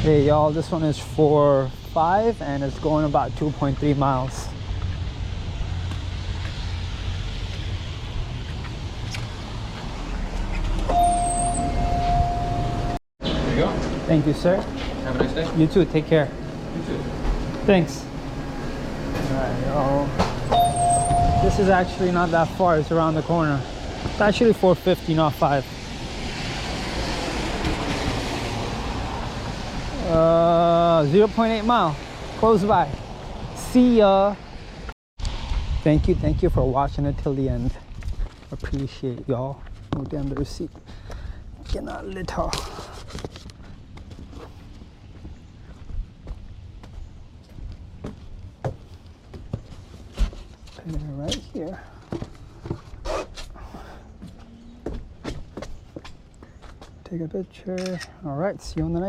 Hey y'all, this one is for 5 and it's going about 2.3 miles. There you go. Thank you, sir. Have a nice day. You too, take care. You too. Thanks. Alright, y'all. This is actually not that far, it's around the corner. It's actually 450, not 5. 0.8 mile, close by. See ya. Thank you for watching it till the end. Appreciate y'all. Oh damn, the receipt. Cannot little. Put it right here. Take a picture. All right, see you on the next